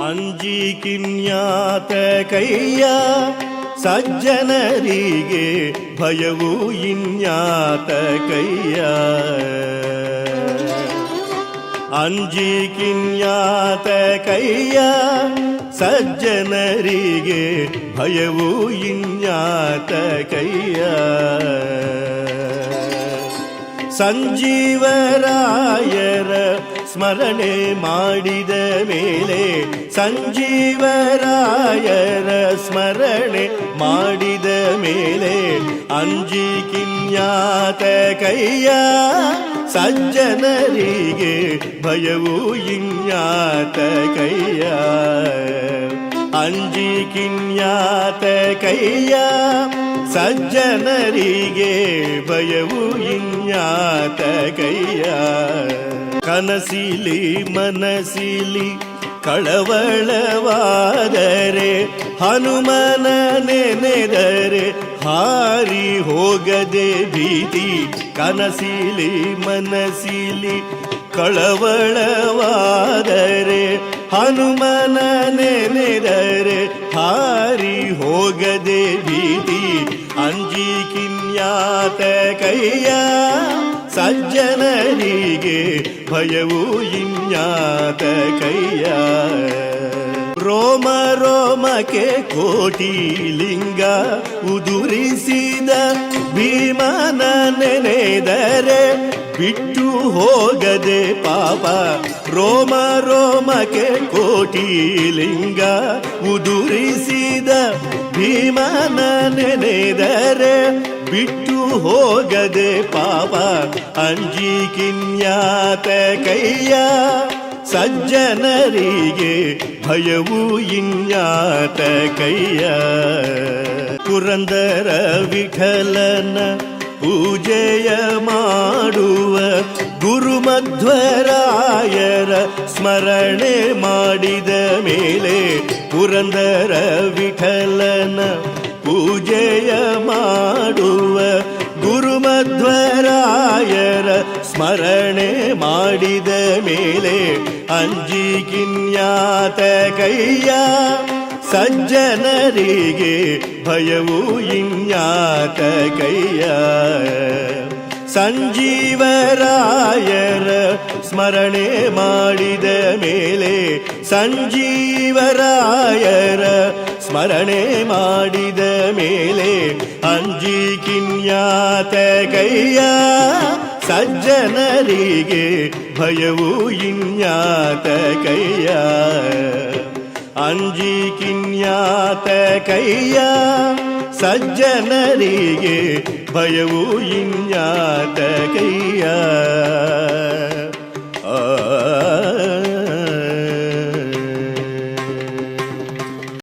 ಅಂಜಿಕಿನ್ಯಾತ ಕೈಯ ಸಜ್ಜನರಿಗೆ ಭಯವು ಇನ್ಯಾತ ಕೈಯ. ಅಂಜಿಕಿನ್ಯಾತ ಕೈಯ ಸಜ್ಜನರಿಗೆ ಭಯವು ಇನ್ಯಾತ ಕೈಯ. ಸಂಜೀವರಾಯರ ಸ್ಮರಣೆ ಮಾಡಿದ ಮೇಲೆ, ಸಂಜೀವರಾಯರ ಸ್ಮರಣೆ ಮಾಡಿದ ಮೇಲೆ ಅಂಜಿಕಿನ್ಯಾತ ಕೈಯ ಸಜ್ಜನರಿಗೆ ಭಯವು ಇನ್ಯಾತ ಕೈಯ. ಅಂಜಿಕಿನ್ಯಾತ ಕೈಯ ಸಜ್ಜನರಿಗೆ ಭಯವು ಇನ್ಯಾತ ಕೈಯ. ಕನಸಿಲಿ ಮನಸಿಲಿ ಕಳವಳವಾದರೆ ಹನುಮನ ನೆನೆದರೆ ಹಾರಿ ಹೋಗದೆ ಭೀತಿ. ಕನಸಿಲಿ ಮನಸಿಲಿ ಕಳವಳವಾದರೆ ಹನುಮನ ನೆನೆದರೆ ಹಾರಿ ಹೋಗದೆ ಭೀತಿ. ಅಂಜಿಕಿನ್ಯಾತ ಕೈಯ ಸಜ್ಜನರಿಗೆ ಭಯವು ಇನ್ಯಾತ ಕೈಯ. ರೋಮ ರೋಮಕ್ಕೆ ಕೋಟಿ ಲಿಂಗ ಉದುರಿಸಿದ ಭೀಮನ ನೆನೆದರೆ ಬಿಟ್ಟು ಹೋಗದೆ ಪಾಪ. ರೋಮ ರೋಮಕ್ಕೆ ಕೋಟಿ ಲಿಂಗ ಉದುರಿಸಿದ ಭೀಮನ ನೆನೆದರೆ ಬಿಟ್ಟು ಹೋಗದೆ ಪಾಪ. ಅಂಜಿಕಿನ್ಯಾತ ಕೈಯ ಸಜ್ಜನರಿಗೆ ಭಯವು ಇನ್ಯಾತ ಕೈಯ. ಪುರಂದರ ವಿಠಲನ ಪೂಜೆಯ ಮಾಡುವ ಗುರುಮಧ್ವರಾಯರ ಸ್ಮರಣೆ ಮಾಡಿದ ಮೇಲೆ, ಪುರಂದರ ವಿಠಲನ ಪೂಜೆಯ ಮಾಡುವ ಗುರುಮಧ್ವರಾಯರ ಸ್ಮರಣೆ ಮಾಡಿದ ಮೇಲೆ ಅಂಜಿಕಿನ್ಯಾತ ಕೈಯ ಸಜ್ಜನರಿಗೆ ಭಯವು ಇನ್ಯಾತ ಕೈಯ. ಸಂಜೀವರಾಯರ ಸ್ಮರಣೆ ಮಾಡಿದ ಮೇಲೆ, ಸಂಜೀವರಾಯರ ಸ್ಮರಣೆ ಮಾಡಿದ ಮೇಲೆ ಅಂಜಿಕಿನ್ಯಾತ ಕೈಯ ಸಜ್ಜನರಿಗೆ ಭಯವು ಇನ್ಯಾತ ಕೈಯ. ಅಂಜಿಕಿನ್ಯಾತ ಕೈಯ ಸಜ್ಜನರಿಗೆ ಭಯವು ಇನ್ಯಾತ ಕೈಯ.